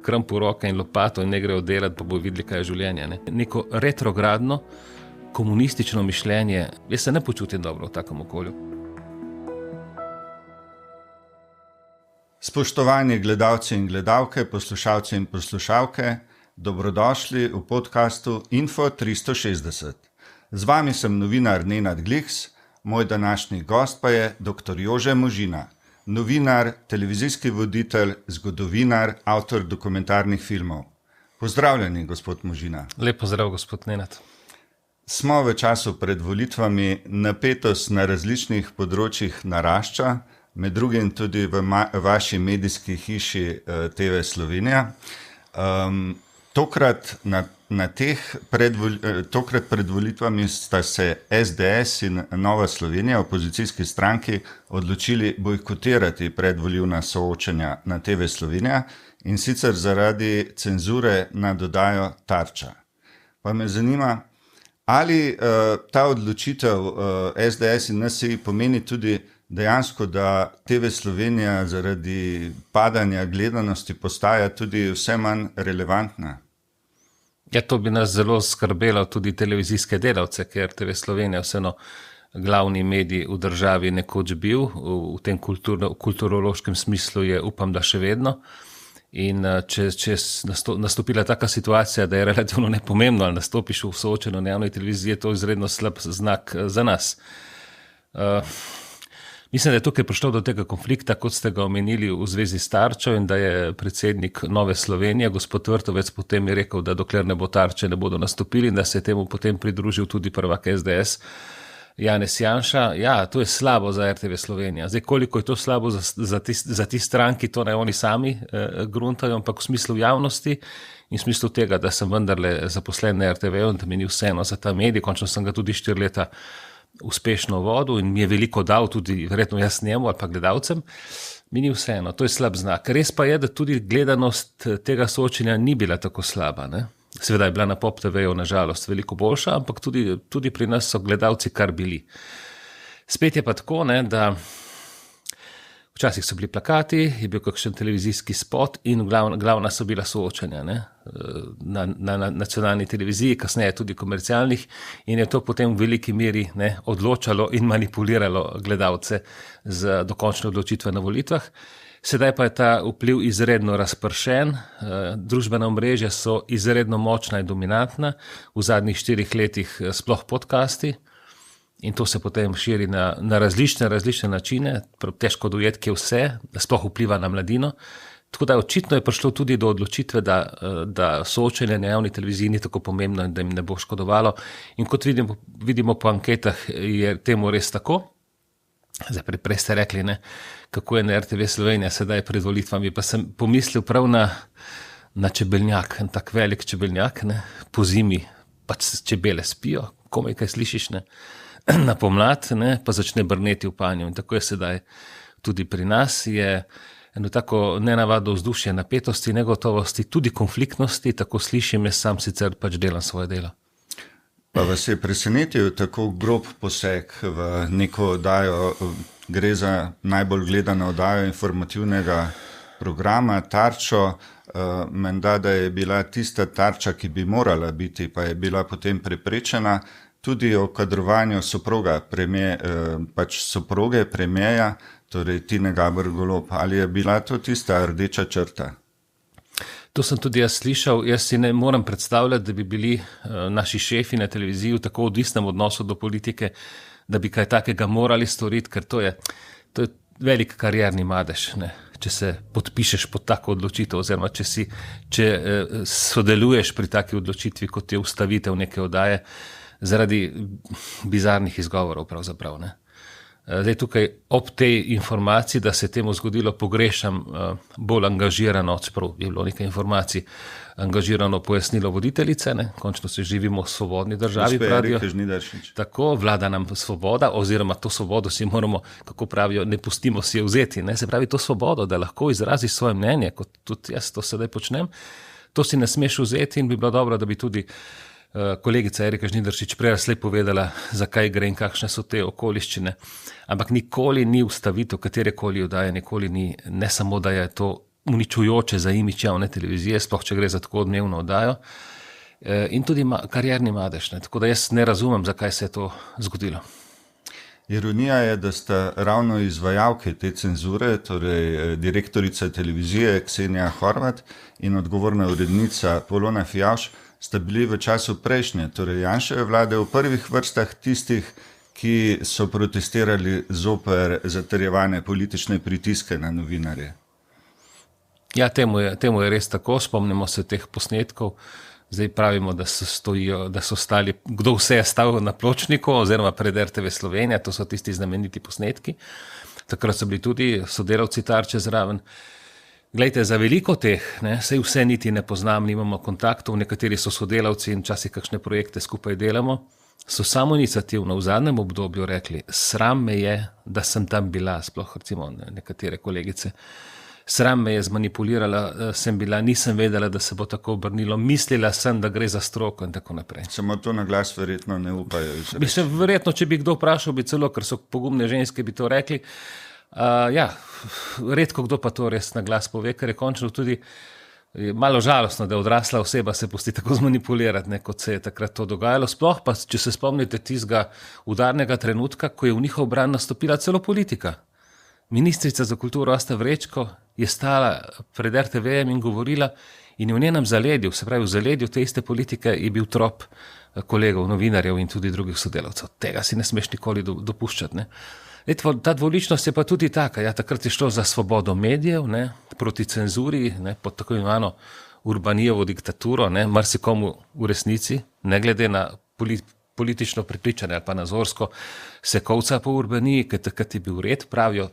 krmp v roke in lopato in ne grejo delati, pa bojo videli, kaj je življenje. Ne? Neko retrogradno, komunistično mišljenje, jaz se ne počutim dobro v takem okolju. Spoštovani gledalci in gledalke, poslušalci in poslušalke, dobrodošli v podcastu Info 360. Z vami sem novinar Nenad Gliks, moj današnji gost pa je dr. Jože Možina, novinar, televizijski voditelj, zgodovinar, avtor dokumentarnih filmov. Pozdravljeni, gospod Možina. Lep pozdrav, gospod Nenad. Smo v času pred volitvami, napetost na različnih področjih narašča, med drugim tudi v vaši medijski hiši TV Slovenija. Tokrat pred volitvami sta se SDS in Nova Slovenija, opozicijski stranki, odločili bojkotirati predvolilna soočenja na TV Slovenija in sicer zaradi cenzure nad oddajo Tarča. Pa me zanima, ali ta odločitev SDS in NSI pomeni tudi dejansko, da TV Slovenija zaradi padanja gledanosti postaja tudi vse manj relevantna? Ja, to bi nas zelo skrbelo tudi televizijske delavce, ker TV Slovenija vseeno glavni medij v državi nekoč bil, v tem kulturološkem smislu je, upam, da še vedno. In če nastopila taka situacija, da je relativno nepomembno, ali nastopiš v soočenju na javni televiziji, je to izredno slab znak za nas. Mislim, da je tukaj prišlo do tega konflikta, kot ste ga omenili v zvezi s Tarčo, in da je predsednik Nove Slovenije, gospod Vrtovec, potem je rekel, da dokler ne bo Tarče, ne bodo nastopili, in da se je temu potem pridružil tudi prvak SDS, Janez Janša. Ja, to je slabo za RTV Slovenija. Zdaj, koliko je to slabo za ti stranki, to naj oni sami gruntajo, ampak v smislu javnosti in v smislu tega, da sem vendarle zaposlen na RTV-u in da mi ni vseeno za ta medij, končno sem ga tudi 4 leta uspešno vodil in mi je veliko dal, tudi verjetno jaz njemu ali pa gledalcem, mi ni vseeno, to je slab znak. Res pa je, da tudi gledanost tega soočenja ni bila tako slaba, ne? Seveda je bila na Pop TV-ju nažalost veliko boljša, ampak tudi pri nas so gledalci kar bili. Spet je pa tako, ne, da včasih so bili plakati, je bil kakšen televizijski spot in glavna so bila soočenja, ne, na nacionalni televiziji, kasneje tudi komercialnih, in je to potem v veliki meri, ne, odločalo in manipuliralo gledalce z dokončne odločitve na volitvah. Sedaj pa je ta vpliv izredno razpršen, družbena omrežja so izredno močna in dominantna, v zadnjih 4 letih sploh podcasti, in to se potem širi na različne načine, težko dojeti, kje vse, da sploh vpliva na mladino. Tako da očitno je prišlo tudi do odločitve, da soočenje na javni televiziji ni tako pomembno in da jim ne bo škodovalo. In kot vidimo po anketah, je temu res tako. Zdaj, prej ste rekli, ne, kako je na RTV Slovenija sedaj pred volitvami, pa sem pomislil prav na čebeljak, en tak velik čebeljak, ne, po zimi, pač čebele spijo, komaj kaj slišiš, ne, na pomlad, ne, pa začne brneti v panju. In tako je sedaj tudi pri nas, je eno tako nenavadno vzdušje napetosti, negotovosti, tudi konfliktnosti, tako slišim, jaz sam sicer pač delam svoje delo. Pa vas je presenetil tako grob poseg v neko oddajo, gre za najbolj gledano oddajo informativnega programa Tarčo, menda, da je bila tista Tarča, ki bi morala biti, pa je bila potem preprečena, tudi o kadrovanju soproge premierja, torej Tine Gaber Golob. Ali je bila to tista rdeča črta? To sem tudi jaz slišal. Jaz si ne moram predstavljati, da bi bili naši šefi na televiziji v tako odvisnem odnosu do politike, da bi kaj takega morali storiti, ker to je velik karierni madež, ne? Če se podpišeš pod tako odločitev, oziroma če sodeluješ pri taki odločitvi, kot je ustavitev neke oddaje, zaradi bizarnih izgovorov pravzaprav, ne. Zdaj tukaj ob tej informaciji, da se temu zgodilo, pogrešam bolj angažirano, čeprav je bilo nekaj informacij, angažirano pojasnilo voditeljice, ne? Končno se živimo v svobodni državi, pravijo. Tako, vlada nam svoboda, oziroma to svobodo si moramo, kako pravijo, ne pustimo si je vzeti, ne? Se pravi to svobodo, da lahko izraziš svoje mnenje, kot tudi jaz to sedaj počnem, to si ne smeš vzeti in bi bilo dobro, da bi tudi kolegica Erika Žnidaršič prej slej povedala, zakaj gre in kakšne so te okoliščine. Ampak nikoli ni ustavitev katerekoli oddaje, nikoli ni, ne samo, da je to uničujoče za imidž javne televizije, sploh če gre za tako odmevno oddajo. In tudi karierni madež. Tako da jaz ne razumem, zakaj se je to zgodilo. Ironija je, da sta ravno izvajalke te cenzure, torej direktorica televizije Ksenija Horvat in odgovorna urednica Polona Fijavž, sta bili v času prejšnje, torej Janševe vlade, v prvih vrstah tistih, ki so protestirali zoper zatrjevane politične pritiske na novinarje. Ja, temu je res tako. Spomnimo se teh posnetkov. Zdaj pravimo, da so stali, kdo vse je stal na pločniku oziroma pred RTV Slovenija, to so tisti znameniti posnetki. Takrat so bili tudi sodelavci Tarče zraven. Glejte, za veliko teh, saj vse niti ne poznam, nimamo kontaktov, nekateri so sodelavci in včasih kakšne projekte skupaj delamo, so samoiniciativno v zadnjem obdobju rekli, sram me je, da sem tam bila, sploh recimo nekatere kolegice. Sram me je zmanipulirala, sem bila, nisem vedela, da se bo tako obrnilo, mislila sem, da gre za stroko in tako naprej. Samo to na glas verjetno ne upajo. Verjetno, če bi kdo vprašal, bi celo, ker so pogumne ženske, bi to rekli. Redko kdo pa to res na glas pove, ker je končno tudi malo žalostno, da odrasla oseba se pusti tako zmanipulirati, kot se je takrat to dogajalo. Sploh pa, če se spomnite tistega udarnega trenutka, ko je v njihov bran nastopila celo politika. Ministrica za kulturo Asta Vrečko je stala pred RTV-jem in govorila in v njenem zaledju, se pravi v zaledju te iste politike, je bil trop kolegov, novinarjev in tudi drugih sodelavcev. Tega si ne smeš nikoli dopuščati. Ta dvoličnost je pa tudi taka. Takrat je šlo za svobodo medijev, proti cenzuri, pod tako imenovano Urbanijevo diktaturo, marsikomu v resnici, ne glede na politično prepričanje ali pa nazorsko, se kovca po Urbaniji, ker takrat je bil red, pravijo.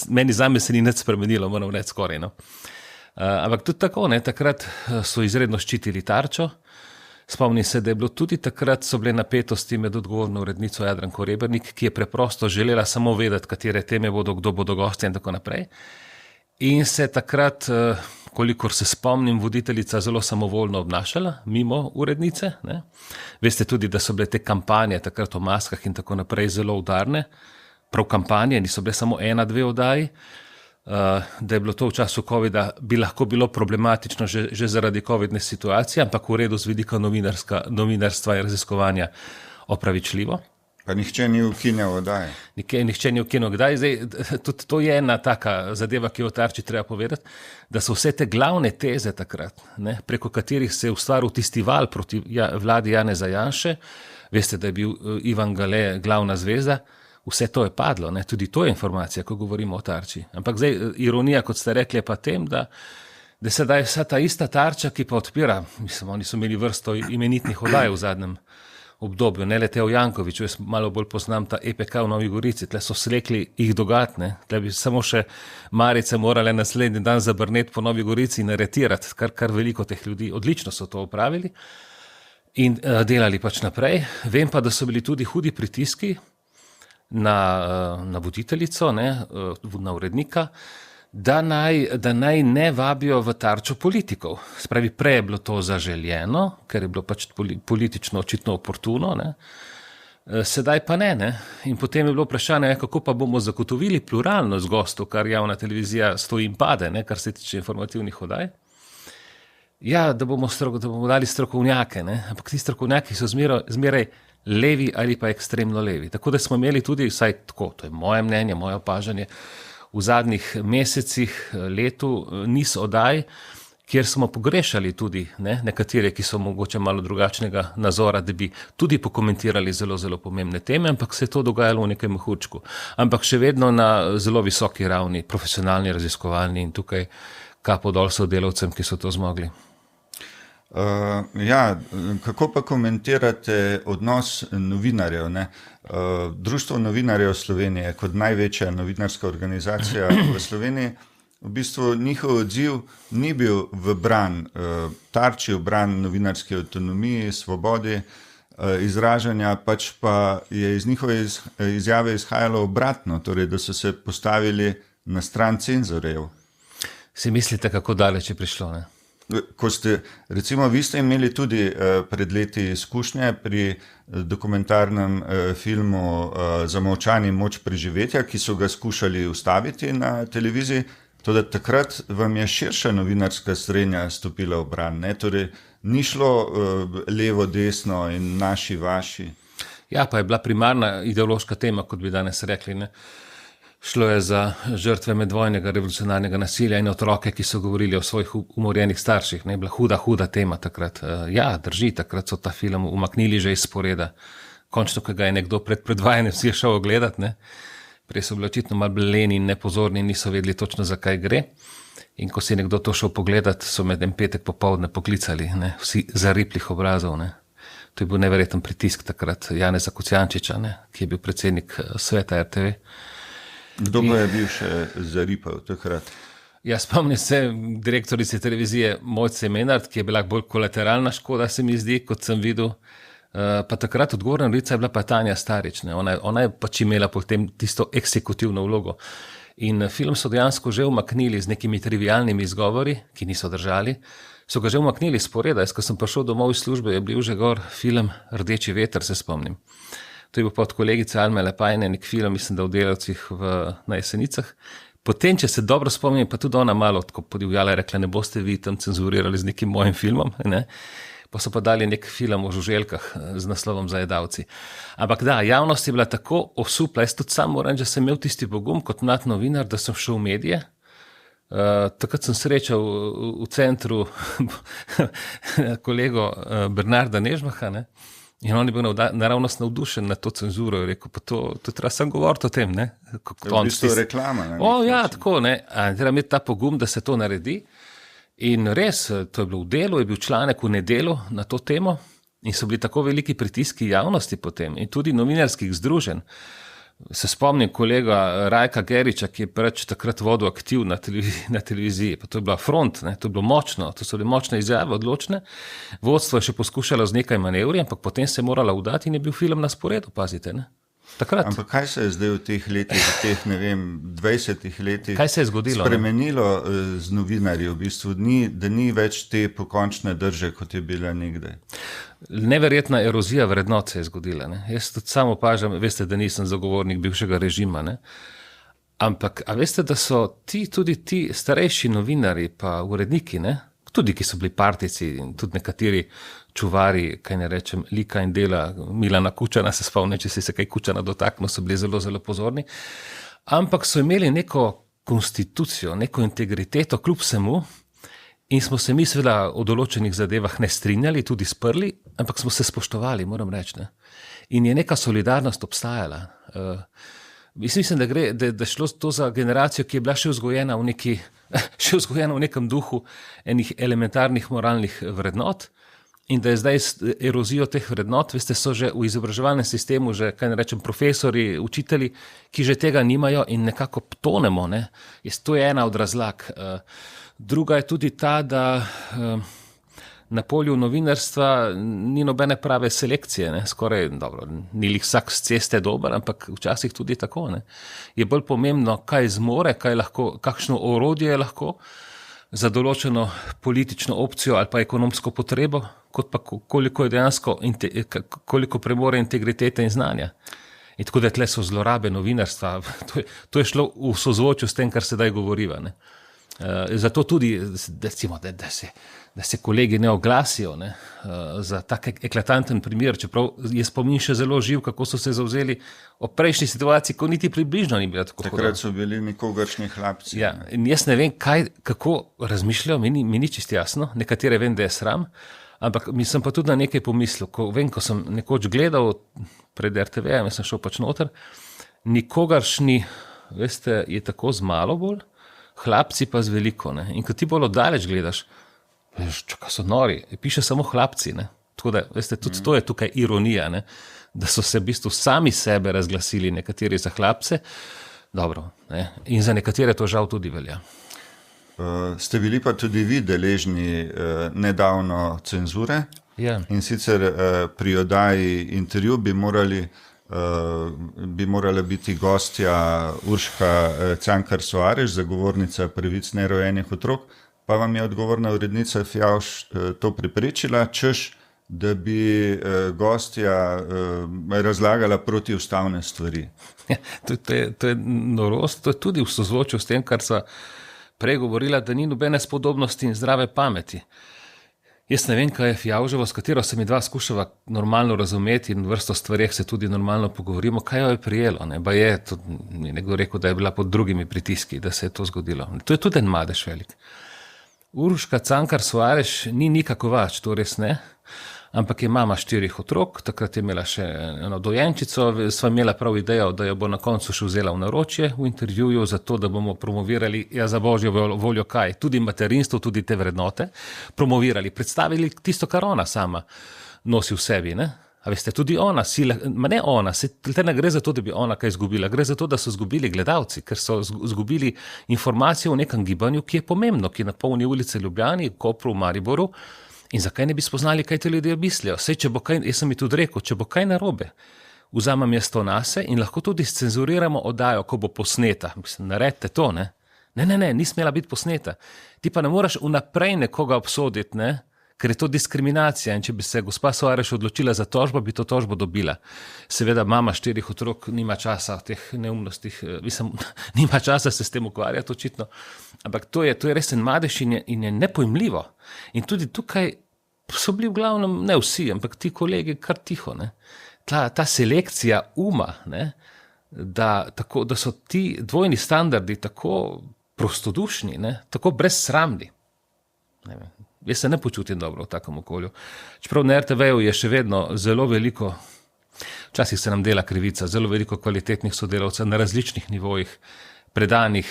Meni zame se ni nič spremenilo, moram reči skoraj. Ampak tudi tako, takrat so izredno ščitili Tarčo. Spomnim se, da je bilo tudi takrat, so bile napetosti med odgovorno urednico Jadranko Rebernik, ki je preprosto želela samo vedeti, katere teme bodo, kdo bodo gosti in tako naprej. In se takrat, kolikor se spomnim, voditeljica zelo samovoljno obnašala, mimo urednice. Veste tudi, da so bile te kampanje takrat o maskah in tako naprej zelo udarne. Prav kampanje, niso bile samo 1-2 oddaji, da je bilo to v času covida, bi lahko bilo problematično že zaradi covidne situacije, ampak v redu z vidika novinarstva in raziskovanja opravičljivo. Pa nihče ni ukinjal oddaje. Nihče ni ukinjal oddaje. Zdaj, tudi to je ena taka zadeva, ki jo v Tarči treba povedati, da so vse te glavne teze takrat, preko katerih se je ustvaril tisti val proti vladi Janeza Janše, veste, da je bil Ivan Gale glavna zvezda, vse to je padlo, tudi to je informacija, ko govorimo o Tarči. Ampak zdaj, ironija, kot ste rekli, je pa tem, da sedaj vsa ta ista Tarča, ki pa odpira, oni so imeli vrsto imenitnih oddaj v zadnjem obdobju, ne le Teo Jankovič, jaz malo bolj poznam ta EPK v Novi Gorici, tle so slekli jih dogati, tle bi samo še marice morale naslednji dan zabrneti po Novi Gorici in aretirati, kar veliko teh ljudi, odlično so to opravili in delali pač naprej. Vem pa, da so bili tudi hudi pritiski na voditeljico, na urednika, da naj ne vabijo v Tarčo politikov. Spravi, prej je bilo to zaželjeno, ker je bilo pač politično očitno oportuno, sedaj pa ne. In potem je bilo vprašanje, kako pa bomo zagotovili pluralnost gostov, kar javna televizija stoji in pade, kar se tiče informativnih oddaj. Da bomo dali strokovnjake, ampak ti strokovnjaki so zmeraj levi ali pa ekstremno levi. Tako da smo imeli tudi, vsaj tako, to je moje mnenje, moje opažanje, v zadnjih mesecih, letu, niz oddaj, kjer smo pogrešali tudi nekatere, ki so mogoče malo drugačnega nazora, da bi tudi pokomentirali zelo, zelo pomembne teme, ampak se je to dogajalo v nekem mehurčku. Ampak še vedno na zelo visoki ravni, profesionalni, raziskovalni in tukaj kapo dol sodelavcem, ki so to zmogli. Kako pa komentirate odnos novinarjev? Društvo novinarjev Slovenije kot največja novinarska organizacija v Sloveniji, v bistvu njihov odziv ni bil v bran Tarči, v bran novinarski avtonomiji, svobodi izražanja, pač pa je iz njihove izjave izhajalo obratno, torej da so se postavili na stran cenzorjev. Si mislite, kako daleč je prišlo, Recimo, vi ste imeli tudi pred leti izkušnje pri dokumentarnem filmu Zamolčani moč preživetja, ki so ga skušali ustaviti na televiziji. Toda takrat vam je širša novinarska srednja stopila v bran, ne? Torej ni šlo levo, desno in naši, vaši. Ja, pa je bila primarna ideološka tema, kot bi danes rekli, ne. Šlo je za žrtve medvojnega revolucionarnega nasilja in otroke, ki so govorili o svojih umorjenih starših. Ne, bila huda tema takrat. Ja, drži, takrat so ta film umaknili že iz sporeda. Končno, ko ga je nekdo pred predvajanjem si je šel ogledati, ne. Prej so bili očitno malo leni in nepozorni in niso vedeli točno, za kaj gre. In ko si je nekdo to šel pogledati, so med en petek popoldne poklicali, ne, vsi zariplih obrazov, ne. To je bil neverjeten pritisk takrat Janeza Kocjančiča, ne, ki je bil predsednik sveta RTV. Kdo pa je bil še zaripal takrat? Ja, spomnim se direktorice televizije Mojce Menard, ki je bila bolj kolateralna škoda, se mi zdi, kot sem videl. Pa takrat odgovorna novica je bila pa Tanja Starič. Ne. Ona je pač imela potem tisto eksekutivno vlogo. In film so dejansko že umaknili z nekimi trivialnimi izgovori, ki niso držali. So ga že umaknili iz sporeda. Jaz, ko sem prišel domov iz službe, je bil že gor film Rdeči veter, se spomnim. To je bil pa od kolegice Alme Lepajne, nek film, mislim, da v Delavcih na Jesenicah. Potem, če se dobro spomnim, pa tudi ona malo tako podivjala, rekla, ne boste vi tam cenzurirali z nekim mojim filmom, ne? Pa so pa dali nek film o žuželjkah z naslovom Zajedavci. Ampak da, javnost je bila tako osupla, jaz tudi sam moram, da sem imel tisti pogum kot mlad novinar, da sem šel v medije. Takrat sem srečal v centru kolego Bernarda Nežmaha, ne? In on je bil naravnost navdušen na to cenzuro, je rekel, pa to treba sem govoriti o tem, ne? V bistvu reklama. Ja, tako, ne. Treba imeti ta pogum, da se to naredi. In res, to je bilo v Delu, je bil članek v Nedelu na to temo in so bili tako veliki pritiski javnosti potem in tudi novinarskih združenj. Se spomnim kolega Rajka Geriča, ki je pač takrat vodil aktiv na televiziji, pa to je bila front, ne, to je bilo močno, to so bile močne izjave, odločne. Vodstvo je še poskušalo z nekaj manevri, ampak potem se je morala udati in je bil film na sporedu, pazite, ne. Takrat. Ampak kaj se je zdaj v teh letih, v teh, ne vem, 20 letih kaj se je zgodilo, spremenilo z novinarji v bistvu, da ni več te pokončne drže, kot je bila nekdaj? Neverjetna erozija vrednot se je zgodila. Ne? Jaz tudi sam opažam, veste, da nisem zagovornik bivšega režima, ne? Ampak a veste, da so tudi ti starejši novinari pa uredniki, ne? Tudi ki so bili partijci in tudi nekateri čuvari, kaj ne rečem, lika in dela Milana Kučana, se spomnim, če si se kaj Kučana dotaknil, so bili zelo, zelo pozorni. Ampak so imeli neko konstitucijo, neko integriteto kljub vsemu in smo se mi seveda o določenih zadevah ne strinjali, tudi sprli, ampak smo se spoštovali, moram reči. Ne? In je neka solidarnost obstajala. Mislim, da šlo to za generacijo, ki je bila še vzgojena v nekem duhu enih elementarnih moralnih vrednot in da je zdaj erozijo teh vrednot, veste, so že v izobraževalnem sistemu, že, kaj ne rečem, profesori, učitelji, ki že tega nimajo in nekako tonemo, ne. To je ena od razlag. Druga je tudi ta, da na polju novinarstva ni nobene prave selekcije, ne. Skoraj, dobro, ni lih vsak z ceste dober, ampak včasih tudi tako, ne. Je bolj pomembno, kaj zmore, kaj lahko, kakšno orodje je lahko za določeno politično opcijo ali pa ekonomsko potrebo, kot pa koliko je dejansko, koliko premore integritete in znanja. In tako da tle so zlorabe novinarstva, to je šlo v sozvočju s tem, kar sedaj govoriva, ne. Zato tudi, recimo, da se kolegi ne oglasijo, ne, za tak eklatanten primer, čeprav je spomin še zelo živ, kako so se zavzeli o prejšnji situaciji, ko niti približno ni bila tako. Takrat so bili nikogaršnji hlapci. Ja, in jaz ne vem, kako razmišljajo, mi ni čisto jasno, nekatere vem, da je sram, ampak sem pa tudi na nekaj pomislil, ko sem nekoč gledal pred RTV-jem, sem šel pač noter, nikogaršnji, veste, je tako z malo bolj, hlapci pa z veliko, ne. In ko ti bolj oddaleč gledaš, veš, čaka so nori, piše samo hlapci, ne. Tako da, veste, tudi to je tukaj ironija, ne, da so se v bistvu sami sebe razglasili nekateri za hlapce, dobro, ne, in za nekatere to žal tudi velja. Ste bili pa tudi vi deležni nedavno cenzure, Ja. In sicer pri oddaji Intervju bi morala biti gostja Urška Cankar Soares, zagovornica pravic nerojenih otrok, pa vam je odgovorna urednica Fijavž to preprečila, češ, da bi gostja razlagala protiustavne stvari. Ja, to je norost, to je tudi v sozvočju s tem, kar so prej govorila, da ni nobene spodobnosti in zdrave pameti. Jaz ne vem, kaj je Fijavževo, s katero se mi dva skušava normalno razumeti in vrsto stvareh se tudi normalno pogovorimo, kaj jo je prijelo. Ne? Ba je, to, nekdo rekel, da je bila pod drugimi pritiski, da se je to zgodilo. To je tudi en madež velik. Uroška Cankar Soares ni Nika Kovač, to res ne, ampak je mama 4 otrok, takrat je imela še eno dojenčico, sva imela prav idejo, da jo bo na koncu še vzela v naročje v intervjuju, zato da bomo promovirali, ja za božjo voljo kaj, tudi materinstvo, tudi te vrednote, promovirali, predstavili tisto, kar ona sama nosi v sebi, ne? A veste, tudi ona, ne ona, ne gre za to, da bi ona kaj izgubila, gre za to, da so izgubili gledalci, ker so izgubili informacijo o nekem gibanju, ki je pomembno, ki napolni ulice Ljubljani, Kopru, Mariboru. In zakaj ne bi spoznali, kaj te ljudje mislijo? Sej, če bo kaj, jaz sem mi tudi rekel, če bo kaj narobe, vzamem jaz to nase in lahko tudi scenzuriramo oddajo, ko bo posneta. Mislim, naredite to, ne? Ne, ni smela biti posneta. Ti pa ne moraš vnaprej nekoga obsoditi, ne? Ker je to diskriminacija in če bi se gospa Soares odločila za tožbo, bi to tožbo dobila. Seveda mama 4 otrok nima časa v teh neumnostih, nima časa se s tem ukvarjati očitno, ampak to je res en madež in je nepojmljivo. In tudi tukaj so bili v glavnem, ne vsi, ampak ti kolegi kar tiho. Ne? Ta selekcija uma, ne? Da so ti dvojni standardi tako prostodušni, ne? Tako brezsramni. Ne vem. Jaz se ne počutim dobro v takem okolju. Čeprav na RTV-ju je še vedno zelo veliko, včasih se nam dela krivica, zelo veliko kvalitetnih sodelavcev na različnih nivojih, predanih,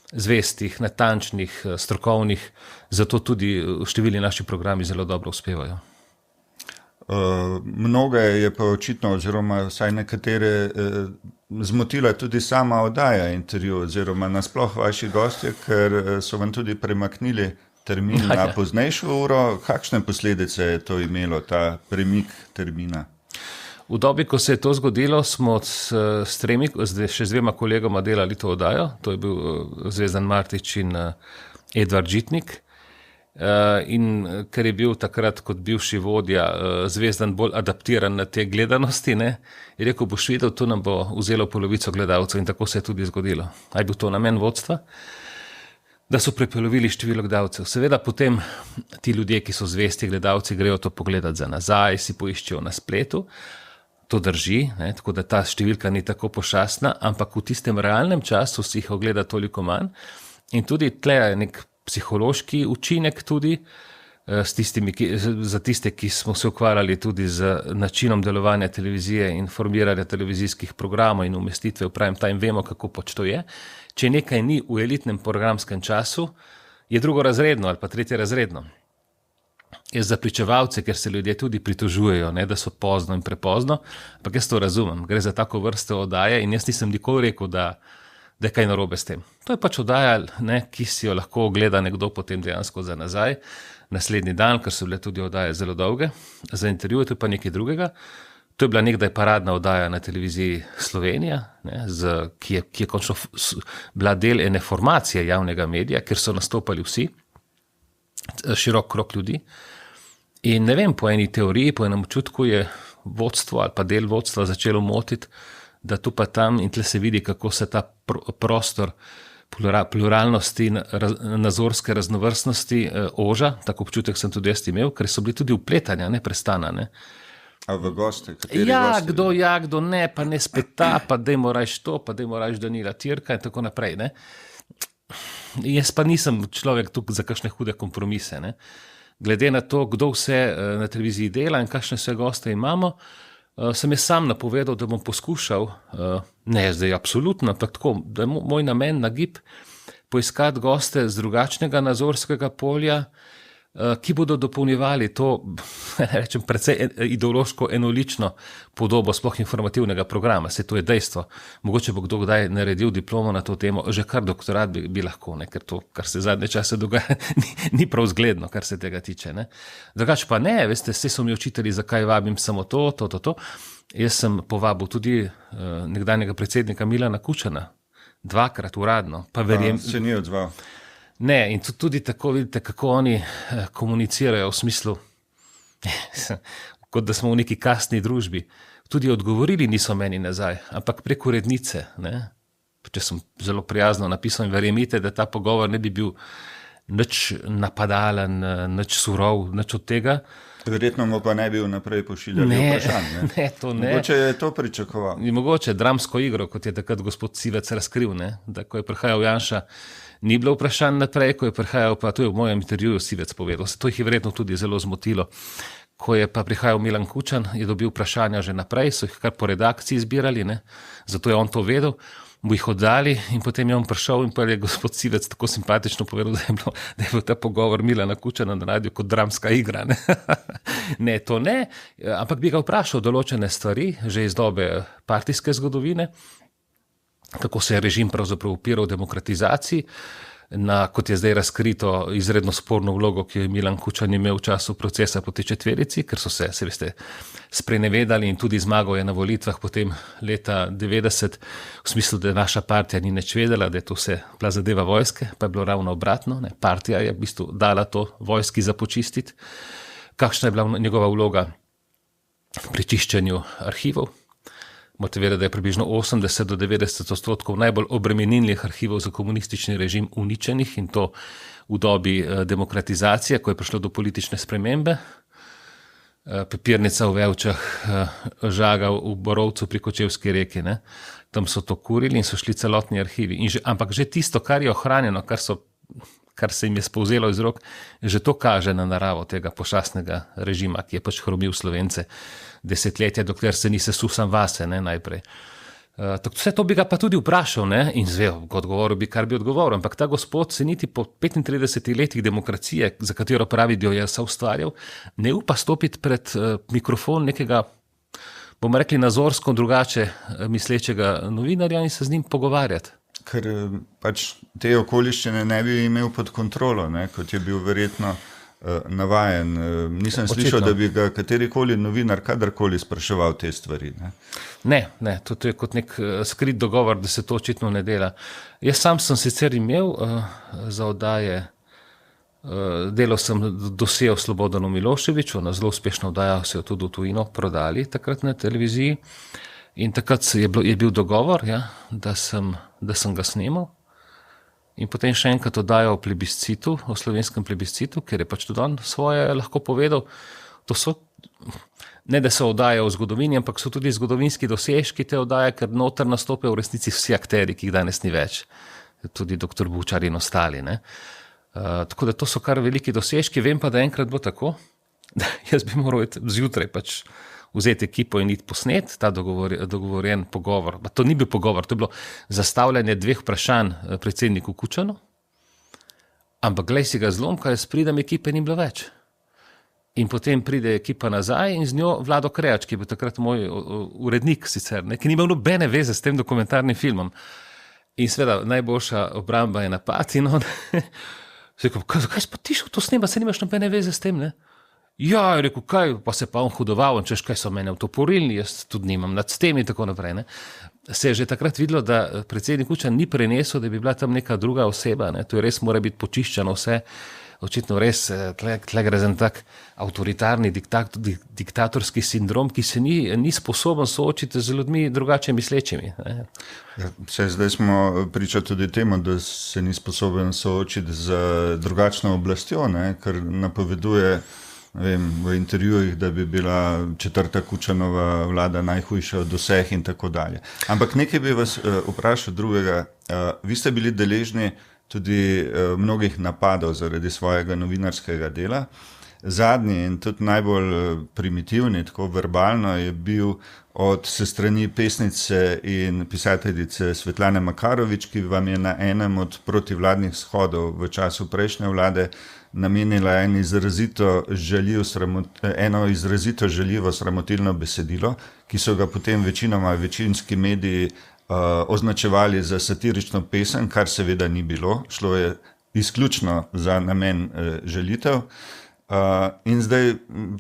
zvestih, natančnih, strokovnih, zato tudi številni naši programi zelo dobro uspevajo. Mnoge je pa očitno, oziroma vsaj nekatere zmotila tudi sama oddaja intervju, oziroma nasploh vaši gostje, ker so vam tudi premaknili termin na poznejšo uro. Kakšne posledice je to imelo, ta premik termina? V dobi, ko se je to zgodilo, smo še z 2 kolegoma delali to oddajo. To je bil Zvezdan Martič in Edvard Žitnik. In ker je bil takrat kot bivši vodja Zvezdan bolj adaptiran na te gledanosti, ne, je rekel, boš videl, to nam bo vzelo polovico gledalcev in tako se je tudi zgodilo. A je bil to namen vodstva? Da so prepolovili število gledalcev. Seveda potem ti ljudje, ki so zvesti gledalci, grejo to pogledati za nazaj, si poiščejo na spletu. To drži, ne, tako da ta številka ni tako pošastna, ampak v tistem realnem času si jih ogleda toliko manj. In tudi tle je nek psihološki učinek tudi za tiste, ki smo se ukvarjali tudi z načinom delovanja televizije in formiranja televizijskih programov in umestitve v prime time, vemo, kako pač to je. Če nekaj ni v elitnem programskem času, je drugorazredno ali pa tretjerazredno. Jaz za pričevalce, ker se ljudje tudi pritožujejo, ne, da so pozno in prepozno, ampak jaz to razumem, gre za tako vrsto oddaje in jaz nisem nikoli rekel, da je kaj narobe s tem. To je pač oddaja, ne, ki si jo lahko ogleda nekdo potem dejansko za nazaj, naslednji dan, ker so bile tudi oddaje zelo dolge, za intervjuje to je pa nekaj drugega. To je bila nekdaj paradna oddaja na televiziji Slovenija, ne, ki je končno bila del ene formacije javnega medija, ker so nastopali vsi, širok krog ljudi. In ne vem, po eni teoriji, po enem občutku je vodstvo ali pa del vodstva začelo motiti, da tu pa tam in tle se vidi, kako se ta prostor pluralnosti in nazorske raznovrstnosti oža, tako občutek sem tudi jaz imel, ker so bili tudi vpletanja neprestana, ne. A v goste? Kdo ne, pa ne spet ta, pa dajmo rajš to, pa dajmo rajš Danila Tirka in tako naprej, ne. Jaz pa nisem človek tukaj za kakšne hude kompromise, ne. Glede na to, kdo vse na televiziji dela in kakšne vse goste imamo, sem jaz sam napovedal, da bom poskušal, ne zdaj absolutno, ampak tako, da je moj namen nagib poiskati goste z drugačnega nazorskega polja, ki bodo dopolnjevali to, rečem, precej ideološko enolično podobo sploh informativnega programa, se to je dejstvo. Mogoče bo kdo kdaj naredil diplomo na to temo, že kar doktorat bi lahko, ne, ker to, kar se zadnje čase dogaja, ni prav zgledno, kar se tega tiče. Ne. Drugač pa ne, veste, vse so mi učitelji, zakaj vabim samo to. Jaz sem povabil tudi nekdanjega predsednika Milana Kučana, 2-krat uradno, pa verjem. Se ni odzval. Ne, in tudi tako vidite, kako oni komunicirajo v smislu, kot da smo v neki kastni družbi. Tudi odgovorili niso meni nazaj, ampak prek urednice, ne. če sem zelo prijazno napisal, in verjemite, da ta pogovor ne bi bil nič napadalen, nič surov, nič od tega. Verjetno mu pa ne bi naprej pošiljali vprašanj. Ne, to ne. Mogoče je to pričakoval. In mogoče dramsko igro, kot je takrat gospod Sivec razkril, ne? Da ko je prihajal Janša, ni bilo vprašanj naprej, ko je prihajal, pa to je v mojem intervjuju Sivec povedal, to jih je verjetno tudi zelo zmotilo. Ko je pa prihajal Milan Kučan, je dobil vprašanja že naprej, so jih kar po redakciji zbirali, ne? Zato je on to vedel, mu jih oddali in potem je on prišel in pa je gospod Sivec tako simpatično povedal, da je bil ta pogovor Milana Kučana na radiju kot dramska igra. Ne? Ne, to ne, ampak bi ga vprašal določene stvari, že iz dobe partijske zgodovine, kako se je režim pravzaprav upiral demokratizaciji, na, kot je zdaj razkrito, izredno sporno vlogo, ki je Milan Kučan imel v času procesa proti četverici, ker so se veste, sprenevedali in tudi zmagal je na volitvah potem leta 90, v smislu, da naša partija ni nič vedela, da je to vse bila zadeva vojske, pa je bilo ravno obratno, ne? Partija je v bistvu dala to vojski za počistiti. Kakšna je bila njegova vloga pri čiščenju arhivov? Morate vedeti, da je približno 80 do 90% najbolj obremenilnih arhivov za komunistični režim uničenih in to v dobi demokratizacije, ko je prišlo do politične spremembe. Papirnica v Vevčah, Žaga v Borovcu pri Kočevski reki, ne? Tam so to kurili in so šli celotni arhivi. Ampak že tisto, kar je ohranjeno, kar se jim je spovzelo iz rok, že to kaže na naravo tega pošastnega režima, ki je pač hromil Slovence desetletja, dokler se ni sesul sam vase, ne, najprej. Vse to bi ga pa tudi vprašal, ne, in odgovoril bi, kar bi odgovoril, ampak ta gospod se niti po 35 letih demokracije, za katero pravi, da jo je ustvarjal, ne upa stopiti pred mikrofon nekega, bomo rekli, nazorsko drugače mislečega novinarja in se z njim pogovarjati. Ker pač te okoliščine ne bi imel pod kontrolo, ne, kot je bil verjetno navajen. Nisem slišal, da bi ga katerikoli novinar kadarkoli spraševal te stvari. Ne, to je kot nek skrit dogovor, da se to očitno ne dela. Jaz sam sem sicer imel za oddaje, delal sem dosje o Slobodanu Miloševiću, na zelo uspešno oddajo se jo tudi v tujino prodali takrat na televiziji in takrat je bil dogovor, ja, da sem ga snemal. In potem še enkrat oddajo o plebiscitu, o slovenskem plebiscitu, ker je pač tudi on svoje lahko povedal. To so, ne da so oddaje o zgodovini, ampak so tudi zgodovinski dosežki te oddaje, ker noter nastopajo v resnici vsi akteri, ki jih danes ni več. Tudi dr. Bučar in ostali. Ne? Tako da to so kar veliki dosežki. Vem pa, da enkrat bo tako, da jaz bi moral zjutraj pač vzeti ekipo in iti posnet, ta dogovorjen pogovor. To ni bil pogovor, to je bilo zastavljanje 2 vprašanj predsedniku Kučanu, ampak glej si ga zlomka, jaz pridem, ekipe ni bilo več. In potem pride ekipa nazaj in z njo Vlado Krejač, ki je bil takrat moj urednik sicer, ne, ki ni imel nobene veze s tem dokumentarnim filmom. In seveda najboljša obramba je napad in on se rekel, kaj si pa ti šel to snema, se nimaš nobene veze s tem, ne? Ja, je rekel, kaj, pa se pa on hudoval, češ, kaj so mene utoporili, jaz tudi nimam nad tem in tako naprej. Ne. Se je že takrat videlo, da predsednik Kučan ni prenesel, da bi bila tam neka druga oseba, ne. To je res mora biti počiščeno vse, očitno res, tle gre za tak avtoritarni diktatorski sindrom, ki se ni sposoben soočiti z ljudmi drugače mislečimi. Ne. Ja, zdaj smo pričali tudi temu, da se ni sposoben soočiti z drugačno oblastjo, ne, ker napoveduje v intervjujih, da bi bila 4. Kučanova vlada najhujša od vseh in tako dalje. Ampak nekaj bi vas vprašal drugega. Vi ste bili deležni tudi mnogih napadov zaradi svojega novinarskega dela. Zadnji in tudi najbolj primitivni, tako verbalno, je bil od strani pesnice in pisateljice Svetlane Makarovič, ki vam je na enem od protivladnih shodov v času prejšnje vlade namenila eno izrazito žaljivo sramotilno besedilo, ki so ga potem večinski mediji označevali za satirično pesem, kar seveda ni bilo. Šlo je izključno za namen žalitev. In zdaj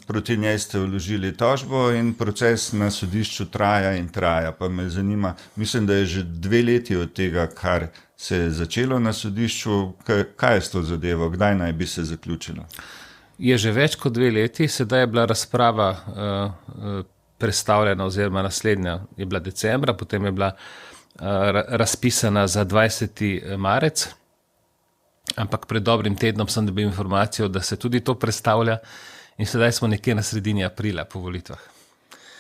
proti njej ste vložili tožbo in proces na sodišču traja in traja. Pa me zanima, mislim, da je že 2 leti od tega, kar se je začelo na sodišču. Kaj je s to zadevo? Kdaj naj bi se zaključilo? Je že več kot 2 leti, sedaj je bila razprava prestavljena oziroma naslednja je bila decembra, potem je bila razpisana za 20. marec, ampak pred dobrim tednom sem dobil informacijo, da se tudi to predstavlja in sedaj smo nekje na sredini aprila po volitvah.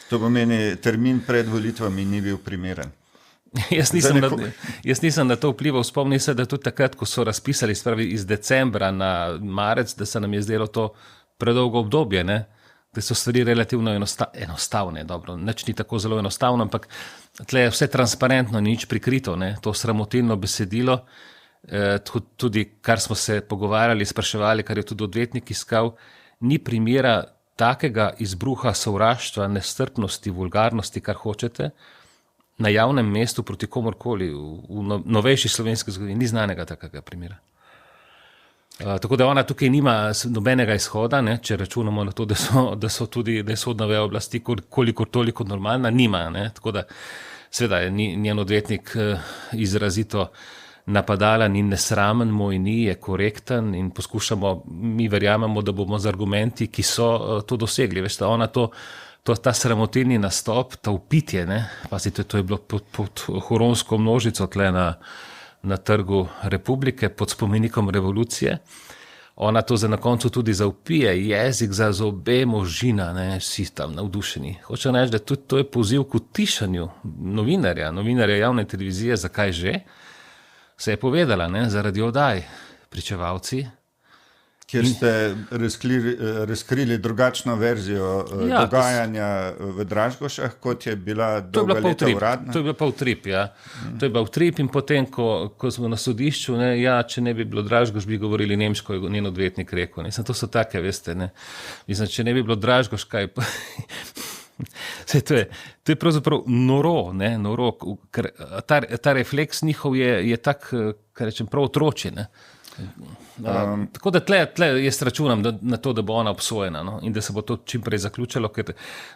To pomeni, termin pred volitvami ni bil primeren. Jaz nisem na to vplival. Spomnim se, da tudi takrat, ko so razpisali spravi iz decembra na marec, da se nam je zdelo to predolgo obdobje, ne? Da so stvari relativno enostavne. Dobro, nič ni tako zelo enostavno, ampak tle je vse transparentno, nič prikrito. Ne? To sramotilno besedilo, tudi kar smo se pogovarjali, spraševali, kar je tudi odvetnik iskal, ni primera takega izbruha sovraštva, nestrpnosti, vulgarnosti, kar hočete, na javnem mestu proti komorkoli v novejši slovenski zgodovini. Ni znanega takega primera. Tako da ona tukaj nima nobenega izhoda, ne, če računamo na to, da je sodna veja oblasti kolikor toliko normalna, nima. Ne, tako da seveda je njen odvetnik izrazito napadala, ni nesramen, moj ni, je korekten in poskušamo, mi verjamemo, da bomo z argumenti, ki so to dosegli. Veste, ona ta sramotilni nastop, ta upitje, ne, pazite, to je bilo pod huronsko množico tle na Trgu Republike pod spomenikom revolucije. Ona to za na koncu tudi zaupije, jezik za zobe možina, ne, vsi tam navdušeni. Hoče reči, da tudi to je poziv k utišanju novinarja javne televizije, zakaj že? Se je povedala, ne, zaradi oddaj, pričevalci. Kjer ste razkrili drugačno verzijo dogajanja v Dražgošah, kot je bila dolga leta uradna. To je bila pa utrip, ja. To je bila utrip in potem, ko smo na sodišču, ne, ja, če ne bi bilo Dražgoš, bi govorili nemško, je njen odvetnik rekel. Ne. To so take, veste, ne. Mislim, če ne bi bilo Dražgoš, kaj pa... To je pravzaprav noro, ne, noro, ker ta refleks njihov je tak, kar rečem, prav otročje, ne. Tako da tle jaz računam na to, da bo ona obsojena, no, in da se bo to čim prej zaključilo, ker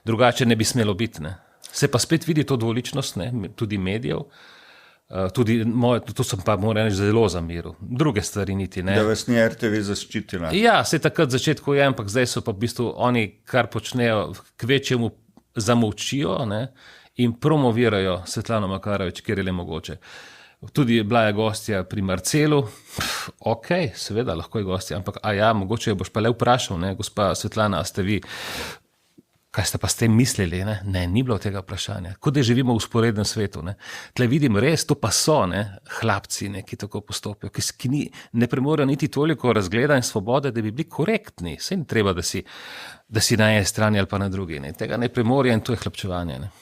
drugače ne bi smelo biti. Ne. Se pa spet vidi to dvoličnost, ne, tudi medijev, to sem pa moram reči zelo zamiril. Druge stvari niti ne. Da vas ni RTV zaščitila. Ja, se takrat začetku je, ampak zdaj so pa v bistvu oni, kar počnejo, kvečjemu zamolčijo, ne, in promovirajo Svetlano Makarovič, kjer je le mogoče. Tudi bila je gostja pri Marcelu, ok, seveda, lahko je gostja, ampak mogoče jo boš pa le vprašal, ne, gospa Svetlana, a ste vi, kaj ste pa s tem mislili, ne? Ne, ni bilo tega vprašanja. Kot da živimo v usporednem svetu, ne. Tle vidim res, to pa so, ne, hlapci, ne, ki tako postopijo, ki ne premorejo niti toliko razgleda in svobode, da bi bili korektni. Saj ni treba, da si na eni strani ali pa na drugi, ne. Tega ne premorejo in to je hlapčevanje, ne.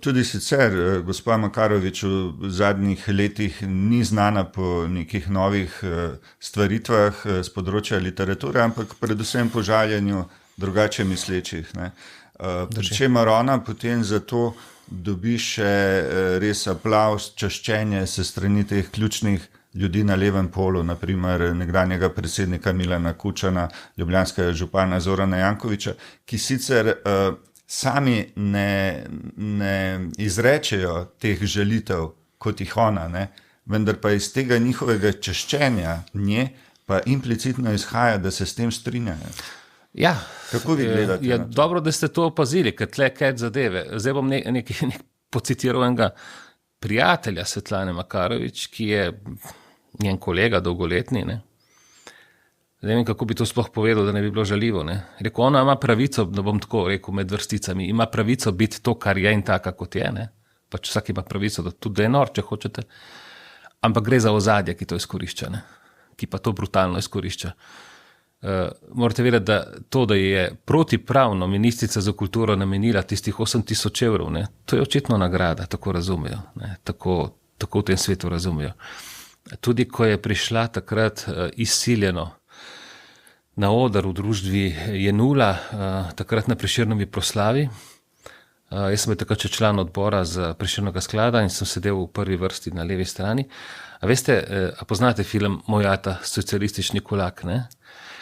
Tudi sicer gospa Makarovič v zadnjih letih ni znana po nekih novih stvaritvah z področja literature, ampak predvsem po žaljenju drugače mislečih. Pričemer ona potem zato dobi še res aplavz, čaščenje se strani teh ključnih ljudi na levem polu, naprimer nekdanjega predsednika Milana Kučana, ljubljanskega župana Zorana Jankovića, ki sicer sami ne izrečejo teh žalitev kot jih ona, ne? Vendar pa iz tega njihovega čaščenja nje pa implicitno izhaja, da se s tem strinjajo. Ja, kako vi gledate? Je dobro, da ste to opazili, ker tle kaj zadeve. Zdaj bom pocitiral enega prijatelja Svetlane Makarovič, ki je njen kolega dolgoletni, ne. Ne vem, kako bi to sploh povedal, da ne bi bilo žaljivo. Ne? Rekel, ona ima pravico, da bom tako rekel med vrsticami, ima pravico biti to, kar je in taka, kot je. Ne? Pač vsak ima pravico, da tudi je nor, če hočete. Ampak gre za ozadje, ki to izkorišča, ne? Ki pa to brutalno izkorišča. Morate vedeti, da to, da je protipravno ministrica za kulturo namenila tistih 8.000 evrov, ne? To je očitno nagrada, tako razumejo. Ne? Tako v tem svetu razumejo. Tudi ko je prišla takrat izsiljeno na oder v družbi Jenula, takrat na Prešernovi proslavi. Jaz sem bil takrat še član odbora za Prešernega sklada in sem sedel v prvi vrsti na levi strani. A veste, a poznate film Moj ata, socialistični kulak, ne?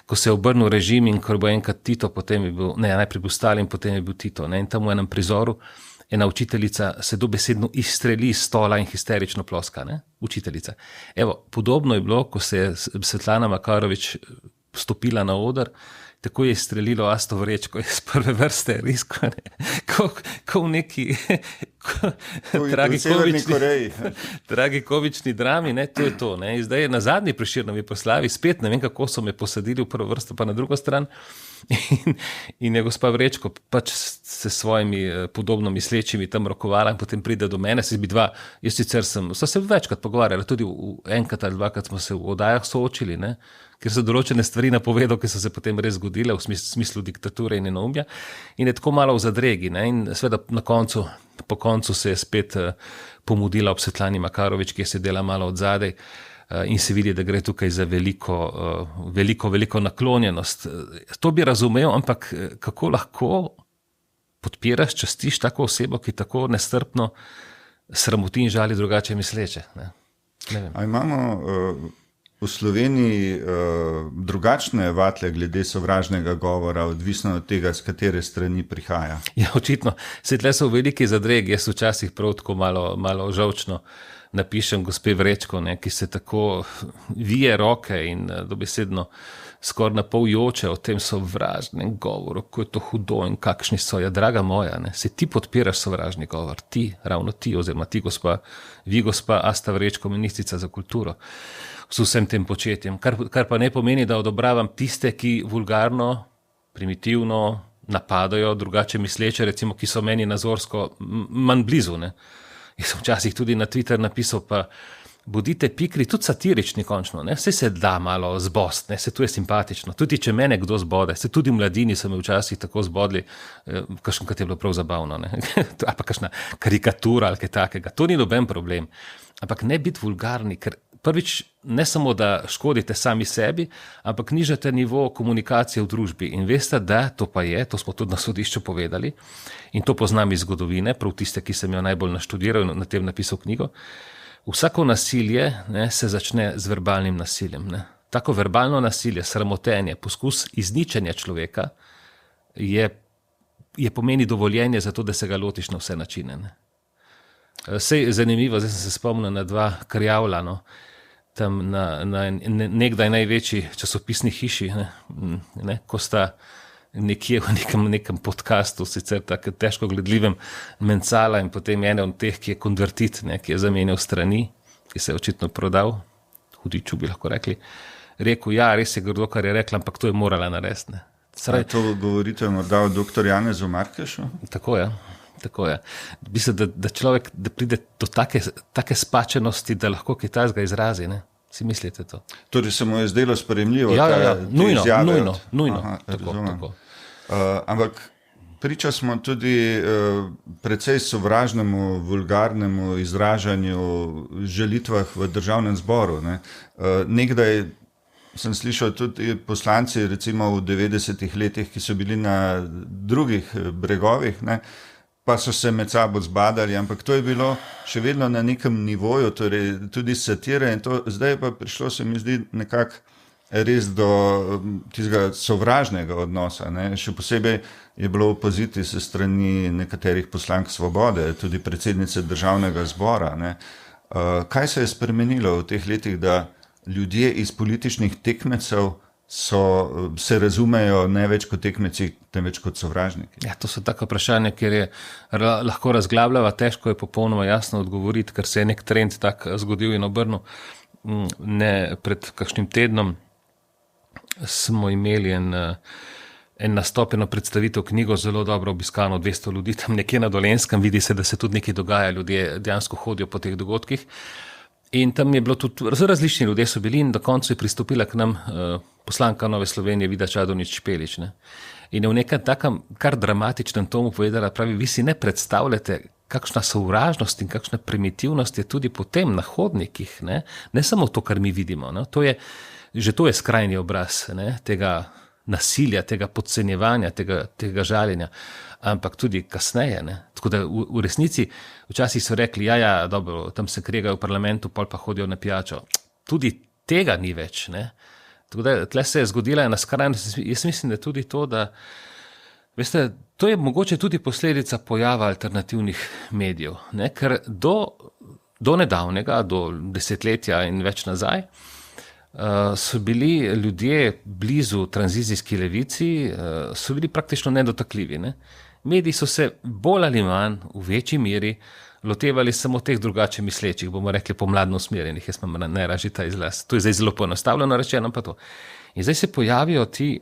Ko se je obrnil režim in ko bo enkrat Tito, potem je bil, ne, najprej bil Stalin, potem je bil Tito, ne? In tam v enem prizoru ena učiteljica se dobesedno izstreli iz stola in histerično ploska, ne? Učiteljica. Evo, podobno je bilo, ko se je Svetlana Makarovič stopila na oder, tako je strelilo Asto Vrečko iz prve vrste, res, ko v neki tragikomični drami, ne, to je to. Ne. In zdaj je na zadnji Prešernovi proslavi, spet ne vem, kako so me posadili v prvo vrsto, pa na drugo stran. In je gospa Vrečko pač se svojimi podobno mislečimi tam rokovala in potem pride do mene, jaz sicer so se večkrat pogovarjali, tudi enkrat ali dvakrat smo se v oddajah soočili, ne, ker so določene stvari napovedal, ki so se potem res zgodile v smislu diktature in enoumja in je tako malo v zadregi, ne, in seveda po koncu se je spet pomudila ob Svetlani Makarovič, ki je sedela malo od zadaj in se vidi, da gre tukaj za veliko naklonjenost. To bi razumel, ampak kako lahko podpiraš, častiš tako osebo, ki tako nestrpno sramoti in žali drugače misleče? Ne vem. A imamo v Sloveniji drugačne vatle glede sovražnega govora, odvisno od tega, z katere strani prihaja? Ja, očitno. Tle so v veliki zadregi, jaz včasih prav tako malo žolčno napišem gospe Vrečko, ne, ki se tako vije roke in dobesedno skoraj na pol joče o tem sovražnem govoru, kako je to hudo in kakšni so. Ja, draga moja, ne, se ti podpiraš sovražni govor, ravno ti, oziroma vi gospa Asta Vrečko, ministrica za kulturo, s vsem tem početjem, kar pa ne pomeni, da odobravam tiste, ki vulgarno, primitivno napadajo drugače misleče, recimo, ki so meni nazorsko manj blizu, ne. Jaz sem včasih tudi na Twitter napisal, pa bodite pikri, tudi satirični končno, ne, vse se da malo zbost, ne, se tu je simpatično, tudi če mene kdo zbode, se tudi v mladini so me včasih tako zbodli, kakšenkrat je bilo prav zabavno, ne, ali pa kakšna karikatura ali kaj takega, to ni noben problem, ampak ne biti vulgarni, ker prvič ne samo, da škodite sami sebi, ampak nižate nivo komunikacije v družbi in veste, da to pa je, to smo tudi na sodišču povedali in to poznam iz zgodovine, prav tiste, ki sem jo najbolj naštudiral in na tem napisal knjigo. Vsako nasilje, ne, se začne z verbalnim nasiljem. Ne. Tako verbalno nasilje, sramotenje, poskus izničenja človeka je pomeni dovoljenje za to, da se ga lotiš na vse načine. Ne. Sej zanimivo, zdaj sem se spomnil na dva Krjavla, no, tam na nekdaj največji časopisni hiši, ne, ko sta nekje v nekem podcastu, sicer tako težko gledljivem, mencala in potem ene od teh, ki je konvertit, ne, ki je zamenjal strani, ki se je očitno prodal, hudiču bi lahko rekli, rekel, ja, res je grdo, kar je rekla, ampak to je morala narediti. To govorite morda o dr. Janezu Markešu? Tako je. Mislim, da človek da pride do take spačenosti, da lahko kaj takega izrazi, ne? Si mislite to? Torej se mu je zdelo sprejemljivo? Ja, nujno. Aha, tako. Ampak priča smo tudi precej sovražnemu, vulgarnemu izražanju žalitvah v državnem zboru. Ne? Nekdaj sem slišal tudi poslanci, recimo v 90-ih letih, ki so bili na drugih bregovih, ne? Pa so se med sabo zbadali, ampak to je bilo še vedno na nekem nivoju, torej tudi satire in to zdaj pa prišlo, se mi zdi, nekako res do tistega sovražnega odnosa. Ne? Še posebej je bilo opaziti se strani nekaterih poslank Svobode, tudi predsednice državnega zbora. Ne? Kaj se je spremenilo v teh letih, da ljudje iz političnih tekmecev se razumejo ne več kot tekmeci, temveč kot sovražniki? Ja, to so tako vprašanja, kjer je lahko razglabljava, težko je popolnoma jasno odgovoriti, ker se je nek trend tak zgodil in obrnil. Ne, pred kakšnim tednom smo imeli en nastop, eno predstavitev knjigo, zelo dobro obiskano, 200 ljudi tam nekje na Dolenjskem, vidi se, da se tudi nekaj dogaja, ljudje dejansko hodijo po teh dogodkih. In tam je bilo tudi, različni ljudje so bili in do konca je pristopila k nam poslanka Nove Slovenije Vida Čadonič Špelič. Ne. In je v nekem takem kar dramatičnem tomu povedala, pravi, vi si ne predstavljate, kakšna sovražnost in kakšna primitivnost je tudi potem na hodnikih, ne samo to, kar mi vidimo. Ne. Že to je skrajni obraz, ne, tega nasilja, tega podcenjevanja, tega žaljenja, ampak tudi kasneje. Ne. Tako da v resnici včasih so rekli, ja, dobro, tam se kregajo v parlamentu, pol pa hodijo na pijačo. Tudi tega ni več. Ne. Tako da tle se je zgodila ena skrajnost. Jaz mislim, da tudi to, da veste, to je mogoče tudi posledica pojava alternativnih medijev, ne, ker do nedavnega, do desetletja in več nazaj, so bili ljudje blizu tranzicijski levici, so bili praktično nedotakljivi. Ne? Mediji so se bolj ali manj v večji meri lotevali samo teh drugače mislečih, bomo rekli pomladno usmerjenih, jaz imam najražji ta izraz. To je zdaj zelo poenostavljeno rečeno, pa to. In zdaj se pojavijo ti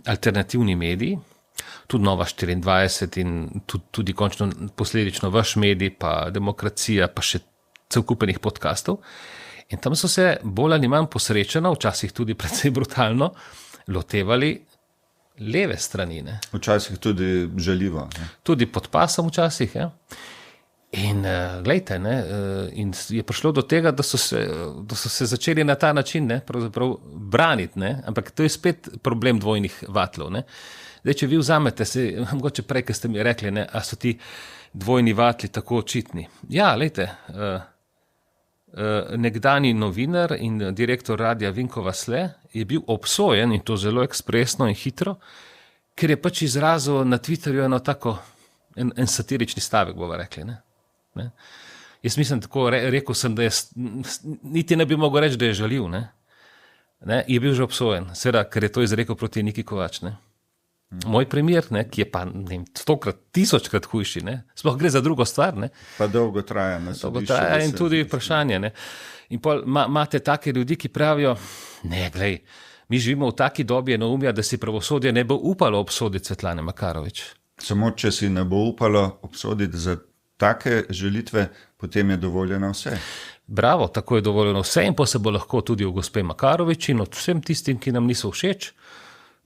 alternativni mediji, tudi Nova 24 in tudi končno posledično vaš medij, pa Demokracija, pa še cel kupenih podcastov. In tam so se bolj ali manj posrečeno, včasih tudi precej brutalno, lotevali leve strani. Ne? Včasih tudi žaljivo. Ne? Tudi pod pasom včasih, ja. In glejte, in je prišlo do tega, da so se začeli na ta način pravzaprav braniti, ampak to je spet problem dvojnih vatlov. Ne? Zdaj, če vi vzamete, mogoče prej, ko ste mi rekli, a so ti dvojni vatli tako očitni. Ja, glejte, nekdani novinar in direktor radia Vinko Vasle je bil obsojen, in to zelo ekspresno in hitro, ker je pač izrazil na Twitterju en satirični stavek, bomo rekli, ne. Jaz mislim tako, rekel sem, da niti ne bi mogel reči, da je žaljiv, ne. Je bil že obsojen, seveda, ker je to izrekel proti Niki Kovač, ne. Moj primer, ki je pa 100-krat, 1000-krat hujši, ne. Sploh gre za drugo stvar, ne. Pa dolgo traja. Dolgo traja in tudi vprašanje, ne. In pol imate take ljudi, ki pravijo, glej, mi živimo v taki dobi enoumja, da si pravosodje ne bo upalo obsoditi Svetlane Makarovič. Samo, če si ne bo upalo obsoditi za take žalitve, potem je dovoljeno vse. Bravo, tako je dovoljeno vse in pa se bo lahko tudi o gospe Makarovič in od vsem tistim, ki nam niso všeč,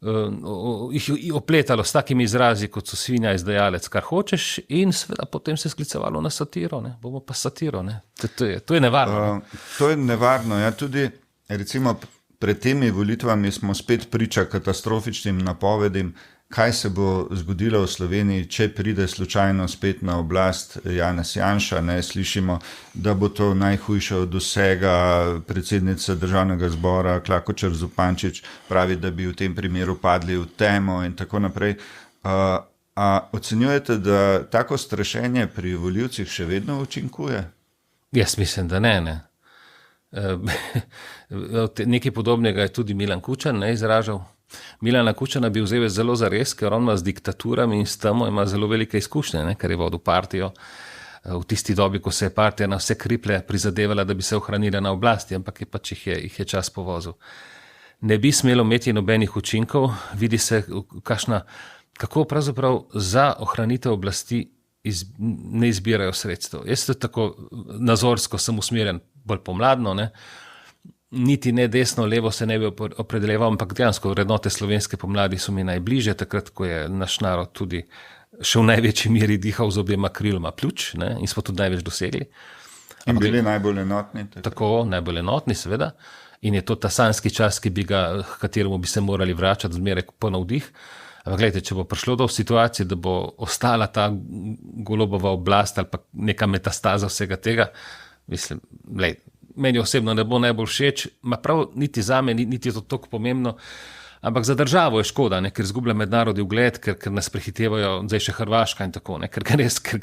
jih opletalo s takimi izrazi, kot so svinja, izdajalec, kar hočeš, in seveda potem se sklicevalo na satiro, ne. Bomo pa satiro, ne. To je nevarno. To je nevarno, ja, tudi recimo pred temi volitvami smo spet priča katastrofičnim napovedim, kaj se bo zgodilo v Sloveniji, če pride slučajno spet na oblast Janez Janša. Slišimo, da bo to najhujše od vsega. Predsednica Državnega zbora Klakočar Zupančič pravi, da bi v tem primeru padli v temo in tako naprej. A ocenjujete, da tako strašenje pri volivcih še vedno učinkuje? Jaz mislim, da ne. Nekaj podobnega je tudi Milan Kučan izražal. Milana Kučana bi vzel zelo zares, ker on ima z diktaturami in s temo ima zelo velike izkušnje, ker je vodil partijo v tisti dobi, ko se je partija na vse kriplje prizadevala, da bi se ohranila na oblasti, ampak jih je čas povozil. Ne bi smelo imeti nobenih učinkov, vidi se, kako pravzaprav za ohranitev oblasti ne izbirajo sredstev. Jaz tako nazorsko sem usmerjen bolj pomladno, niti ne desno, levo se ne bi opredeljeval, ampak dejansko vrednote slovenske pomladi so mi najbliže, takrat, ko je naš narod tudi še v največji meri dihal z obema kriloma pljuč, in smo tudi največ dosegli. In bili najbolj enotni. Tako, najbolj enotni, seveda. In je to ta sanjski čas, kateremu bi se morali vračati zmeraj po navdih. Ampak gledajte, če bo prišlo do situacije, da bo ostala ta Golobova oblast ali pa neka metastaza vsega tega, mislim, meni osebno ne bo najbolj všeč, prav niti zame, niti je to toliko pomembno, ampak za državo je škoda, ker izgublja mednarodni ugled, ker nas prehitevajo zdaj še Hrvaška in tako, ker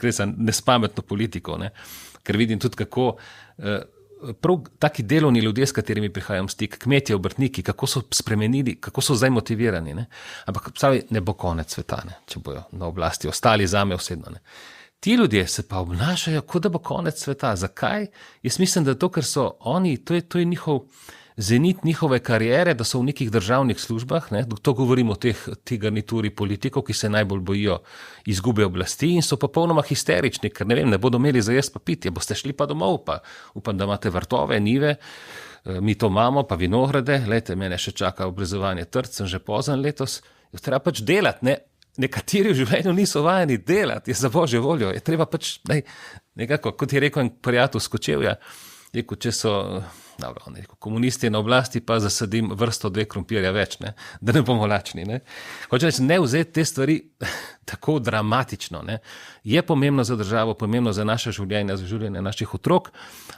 gre za nespametno politiko, ker vidim tudi, kako prav taki delovni ljudje, s katerimi prihajam v stik, kmetje, obrtniki, kako so spremenili, kako so zdaj motivirani, ampak ne bo konec sveta, če bojo na oblasti ostali, zame osebno. Ti ljudje se pa obnašajo, kot da bo konec sveta. Zakaj? Jaz mislim, da to, ker so oni, to je njihov zenit njihove kariere, da so v nekih državnih službah, to govorimo o tej garnituri politikov, ki se najbolj bojijo izgube oblasti in so popolnoma histerični, ker ne bodo imeli za jesti pa pitje, boste šli pa domov, pa upam, da imate vrtove, njive, mi to imamo, pa vinograde, glejte, mene še čaka obrezovanje trt, sem že pozen letos, treba pač delati, Nekateri v življenju niso vajeni delati, je za božjo voljo, je treba pač, nekako, kot je rekel en prijatelj s Kočevja, rekel, če so komunisti na oblasti, pa zasadim vrsto 2 krompirja več, da ne bomo lačni. Hoče reči, ne vzeti te stvari tako dramatično. Je pomembno za državo, pomembno za naše življenje, za življenje naših otrok,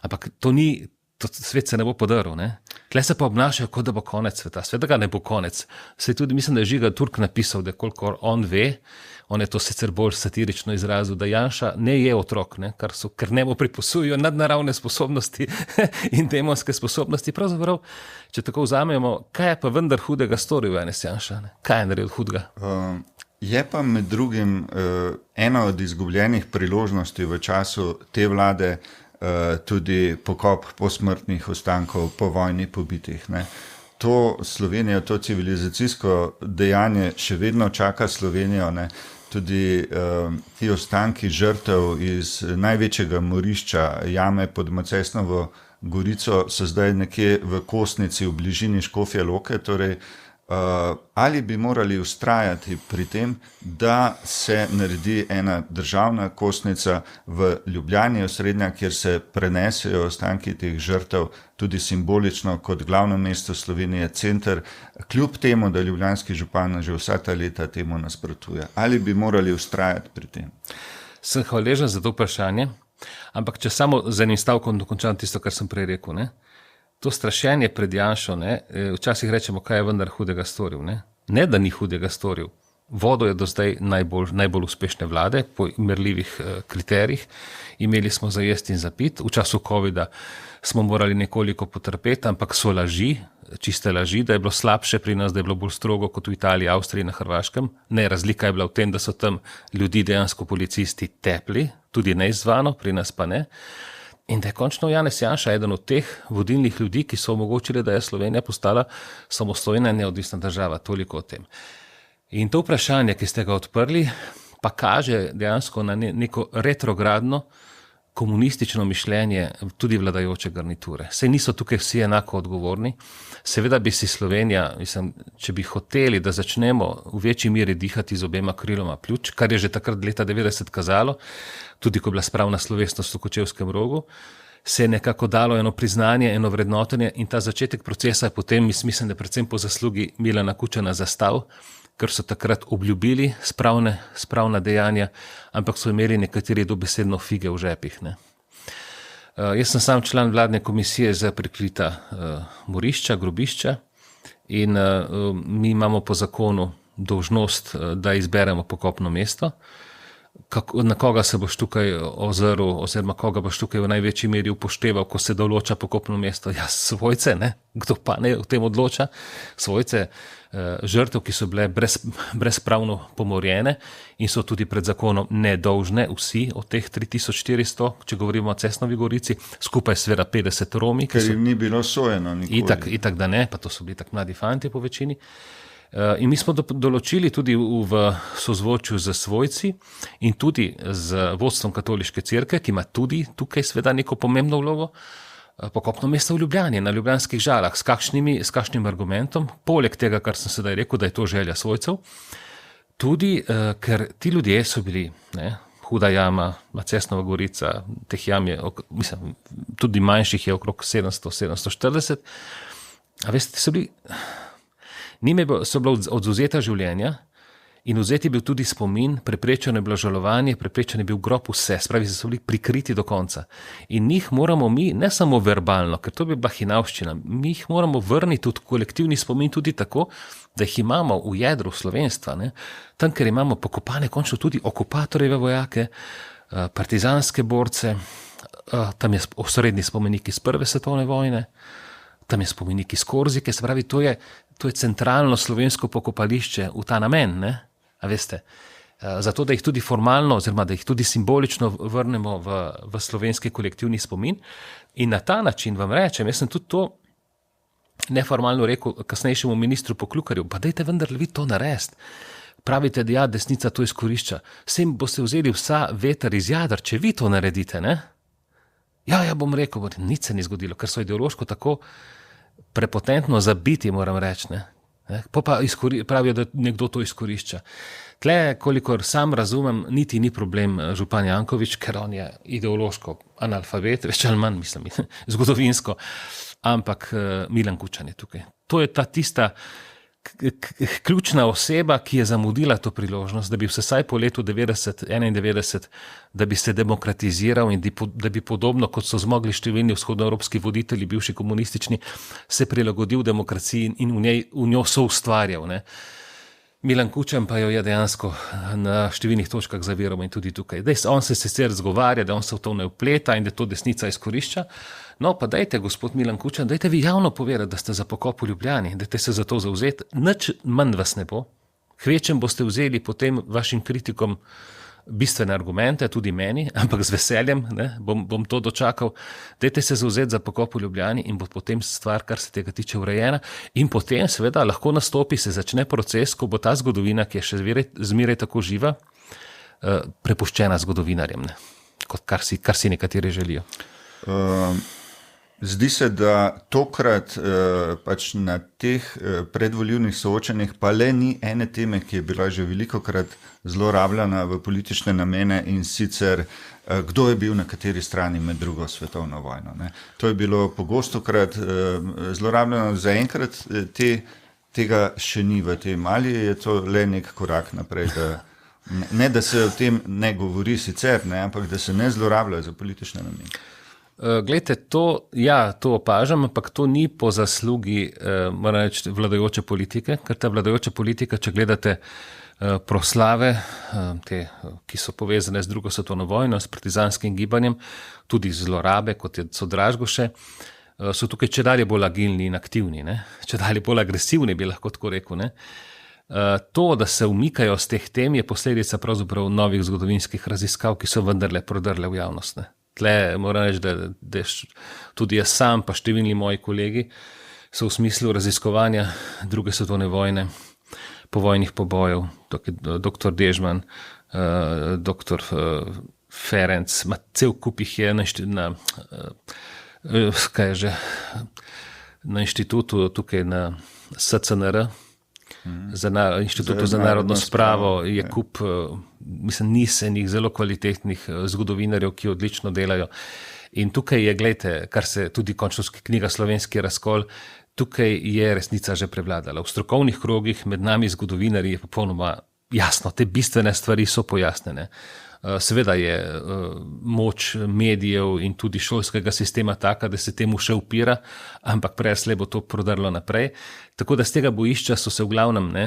ampak to ni svet se ne bo podaril. Tle se pa obnašajo, kot da bo konec sveta. Sveta ga ne bo konec. Se tudi, mislim, da je Žiga Turk napisal, da kolikor on ve, on je to sicer bolj satirično izrazil, da Janša ne je otrok, ker njemu priposujejo nadnaravne sposobnosti in demonske sposobnosti. Pravzaprav, če tako vzamemo, kaj je pa vendar hudega storil Janez Janša? Kaj je naredil hudega? Je pa med drugim ena od izgubljenih priložnosti v času te vlade tudi pokop posmrtnih ostankov po vojni pobitih. To Slovenijo, to civilizacijsko dejanje še vedno čaka Slovenijo. Tudi ti ostanki žrtev iz največjega morišča jame pod Macesnovo Gorico so zdaj nekje v Kosnici v bližini Škofje Loke. Torej, ali bi morali vztrajati pri tem, da se naredi ena državna kostnica v Ljubljani osrednja, kjer se prenesejo ostanki teh žrtev tudi simbolično kot glavno mesto Slovenije, center, kljub temu, da ljubljanski župan že vsa ta leta temu nasprotuje. Ali bi morali vztrajati pri tem? Sem hvaležen za to vprašanje, ampak če samo z enim stavkom dokončam tisto, kar sem prej rekel, to strašenje pred Janšo, včasih rečemo, kaj je vendar hudega storil. Ne, da ni hudega storil. Vodo je do zdaj najbolj uspešne vlade po merljivih kriterijih. Imeli smo za jesti in za pit. V času covida smo morali nekoliko potrpeti, ampak so laži, čiste laži, da je bilo slabše pri nas, da je bilo bolj strogo kot v Italiji, Avstriji, na Hrvaškem. Ne, razlika je bila v tem, da so tam ljudi dejansko policisti tepli, tudi neizzvano, pri nas pa ne. In da je končno Janez Janša eden od teh vodilnih ljudi, ki so omogočili, da je Slovenija postala samostojna in neodvisna država. Toliko o tem. In to vprašanje, ki ste ga odprli, pa kaže dejansko na neko retrogradno komunistično mišljenje tudi vladajoče garniture. Saj niso tukaj vsi enako odgovorni. Seveda bi si Slovenija, če bi hoteli, da začnemo v večji meri dihati z obema kriloma pljuč, kar je že takrat leta 90 kazalo, tudi ko je bila spravna slovesnost v Kočevskem Rogu, se je nekako dalo eno priznanje, eno vrednotenje in ta začetek procesa je potem, mislim, da predvsem po zaslugi Milana Kučana zastal, ker so takrat obljubili spravna dejanja, ampak so imeli nekateri dobesedno fige v žepih. Jaz sem sam član vladne komisije za prikrita morišča, grobišča in mi imamo po zakonu dolžnost, da izberemo pokopno mesto. Na koga se boš tukaj ozrl oziroma koga boš tukaj v največji meri upošteval, ko se določa pokopno mesto? Ja, svojce, kdo pa ne o tem odloča? Svojce žrtev, ki so bile brezpravno pomorjene in so tudi pred zakonom nedolžne, vsi od teh 3400, če govorimo o Cesnovi Gorici, skupaj seveda 50 Romi. Ker jim ni bilo sojeno nikoli. Itak da ne, pa to so bili tak mladi fanti po večini. In mi smo določili tudi v sozvočju z svojci in tudi z vodstvom katoliške cerkve, ki ima tudi tukaj seveda neko pomembno vlogo, pokopno mesto v Ljubljani, na Ljubljanskih Žalah. S kakšnim argumentom, poleg tega, kar sem sedaj rekel, da je to želja svojcev, tudi ker ti ljudje so bili, Huda jama, Macesnova Gorica, teh jam je, tudi manjših je okrog 700-740, a veste, so bila odvzeta življenja in vzeti je bil tudi spomin, preprečeno je bilo žalovanje, preprečen je bil grob vse, spravi so bili prikriti do konca. In njih moramo mi, ne samo verbalno, ker to bi bila hinavščina, mi jih moramo vrniti v kolektivni spomin tudi tako, da jih imamo v jedru slovenstva, tam, ker imamo pokopane končno tudi okupatorjeve vojake, partizanske borce, tam je osrednji spomenik iz Prve svetovne vojne, tam je spomenik iz Korzike, se pravi, to je centralno slovensko pokopališče v ta namen, a veste, zato da jih tudi formalno oziroma da jih tudi simbolično vrnemo v slovenski kolektivni spomin in na ta način vam rečem, jaz sem tudi to neformalno rekel kasnejšemu ministru Poklukarju, pa dajte vendar vi to narediti. Pravite, da ja, desnica to izkorišča, vsem boste vzeli vsa veter iz jader, če vi to naredite, Ja, bom rekel, nič se ni zgodilo, ker so ideološko tako prepotentno zabiti, moram reči. Pa pravijo, da nekdo to izkorišča. Tle, kolikor sam razumem, niti ni problem župan Janković, ker on je ideološko analfabet, več ali manj, mislim, zgodovinsko, ampak Milan Kučan je tukaj. To je ta tista ključna oseba, ki je zamudila to priložnost, da bi vsaj po letu 91, da bi se demokratiziral in da bi podobno, kot so zmogli številni vzhodnoevropski voditelji, bivši komunistični, se prilagodil demokraciji in v njo soustvarjal, ne. Milan Kučan pa jo je dejansko na številnih točkah zaviral in tudi tukaj. On se sicer zgovarja, da on se v to ne vpleta in da to desnica izkorišča. No, pa dajte, gospod Milan Kučan, dajte vi javno povedati, da ste za pokop v Ljubljani, dajte se za to zavzeti. Nič manj vas ne bo. Kvečem boste vzeli potem vašim kritikom bistvene argumente, tudi meni, ampak z veseljem, ne, bom to dočakal. Dajte se zavzeti za pokop v Ljubljani in bo potem stvar, kar se tega tiče, urejena. In potem seveda lahko nastopi, se začne proces, ko bo ta zgodovina, ki je še zmeraj tako živa, prepuščena zgodovinarjem, ne, kot kar si nekateri želijo. Zdi se, da tokrat pač na teh predvolilnih soočenjih pa le ni ene teme, ki je bila že velikokrat zlorabljena v politične namene, in sicer kdo je bil na kateri strani med drugo svetovno vojno. Ne. To je bilo pogostokrat zlorabljeno, zaenkrat tega še ni v tem. Ali je to le nek korak naprej, ne da se o tem ne govori sicer, ne, ampak da se ne zlorablja za politične namene? Glejte, to opažam, ampak to ni po zaslugi, moram reči, vladajoče politike, ker ta vladajoča politika, če gledate proslave, te, ki so povezane z drugo svetovno vojno, s partizanskim gibanjem, tudi zlorabe, kot so Dražgoše, so tukaj čedalje bolj agilni in aktivni, ne? Čedalje bolj agresivni, bi lahko tako rekel, ne? To, da se umikajo z teh tem, je posledica pravzaprav novih zgodovinskih raziskav, ki so vendarle prodrle v javnost, ne? Tle moram reči, da tudi jaz sam, pa številni moji kolegi so v smislu raziskovanja druge svetovne vojne, povojnih pobojev, dr. Dežman, dr. Ferenc, cel kup jih je na inštitutu tukaj na SCNR, Inštitutu za narodno spravo je kup, mislim, nisenih, zelo kvalitetnih zgodovinarjev, ki odlično delajo. In tukaj je, gledajte, kar se tudi končno knjiga Slovenski razkol, tukaj je resnica že prevladala. V strokovnih krogih med nami zgodovinarji je popolnoma jasno, te bistvene stvari so pojasnjene. Seveda je moč medijev in tudi šolskega sistema taka, da se temu še upira, ampak prej bo to prodrlo naprej. Tako da z tega bojišča so se v glavnem, ne,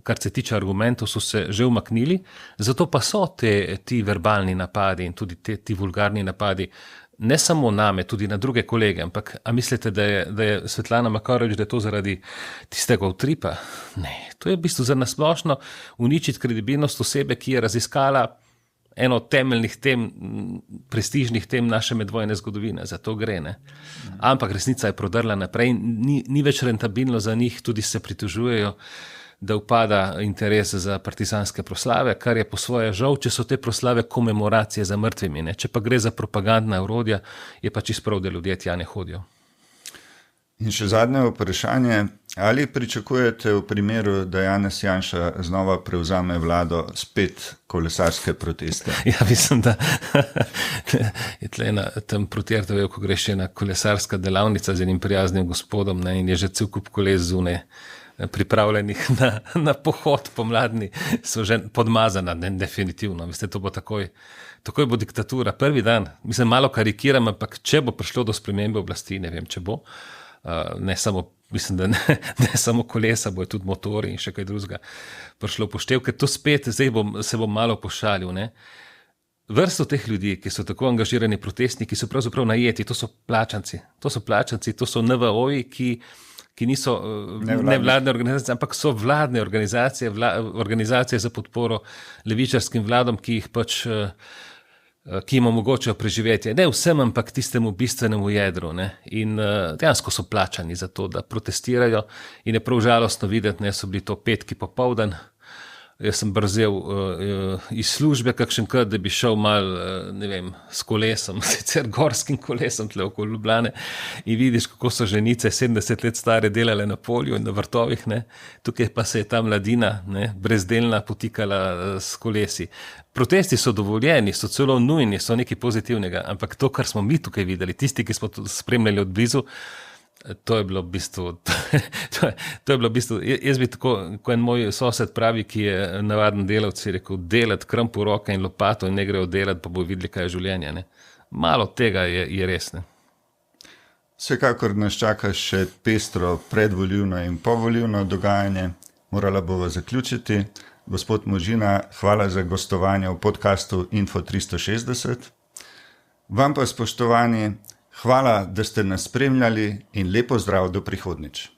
kar se tiče argumentov, so se že umaknili, zato pa so ti verbalni napadi in tudi ti vulgarni napadi ne samo name, tudi na druge kolege, ampak a mislite, da je Svetlana Makarovič, da je to zaradi tistega utripa? Ne, to je v bistvu za nasplošno uničiti kredibilnost osebe, ki je raziskala eno od temeljnih tem, prestižnih tem naše medvojne zgodovine, za to gre, ne. Ampak resnica je prodrla naprej, ni več rentabilno za njih, tudi se pritožujejo, da upada interes za partizanske proslave, kar je po svoje žal, če so te proslave komemoracije za mrtvimi, ne. Če pa gre za propagandna orodja, je pa čisto prav, da ljudje tja ne hodijo. In še zadnje vprašanje, ali pričakujete v primeru, da Janez Janša znova prevzame vlado, spet kolesarske proteste? Ja, mislim, da je tle tam proti RTV, ko gre še ena kolesarska delavnica z enim prijaznim gospodom, ne, in je že cel kup koles zunaj pripravljenih na pohod pomladni, so že podmazana, ne, definitivno. Veste, to bo takoj bo diktatura. Prvi dan, mislim, malo karikiram, ampak če bo prišlo do spremembe oblasti, ne vem, če bo, ne samo, mislim, da ne samo kolesa, bo tudi motori in še kaj drugega prišlo poštev, ker to spet, zdaj se bom malo pošalil, ne. Vrsto teh ljudi, ki so tako angažirani protestniki, so pravzaprav najeti, to so plačanci, to so NVO-ji, ki niso nevladne organizacije, ampak so vladne organizacije za podporo levičarskim vladom, ki jim omogočajo preživetje. Ne vsem, ampak tistemu bistvenemu jedru, ne. In dejansko so plačani za to, da protestirajo, in je prav žalostno videti, ne, so bili to petki popoldan. Jaz sem brzel iz službe kakšenkrat, da bi šel mal, ne vem, s kolesom, sicer gorskim kolesom tle okoli Ljubljane, in vidiš, kako so ženice 70 let stare delale na polju in na vrtovih, ne. Tukaj pa se je ta mladina, ne, brezdelna potikala s kolesi. Protesti so dovoljeni, so celo nujni, so nekaj pozitivnega, ampak to, kar smo mi tukaj videli, tisti, ki smo to spremljali od blizu, To je bilo v bistvu, to je bilo v bistvu, jaz bi tako, ko en moj sosed pravi, ki je navaden delavc, je rekel, delati kramp v roke in lopato in ne grejo delati, pa bo videli, kaj je življenje. Ne? Malo tega je res. Ne? Vsekakor nas čaka še pestro predvolilno in povolilno dogajanje. Morala bova zaključiti. Gospod Možina, hvala za gostovanje v podcastu Info 360. Vam pa, spoštovani, hvala, da ste nas spremljali in lepo zdrav do prihodnjič.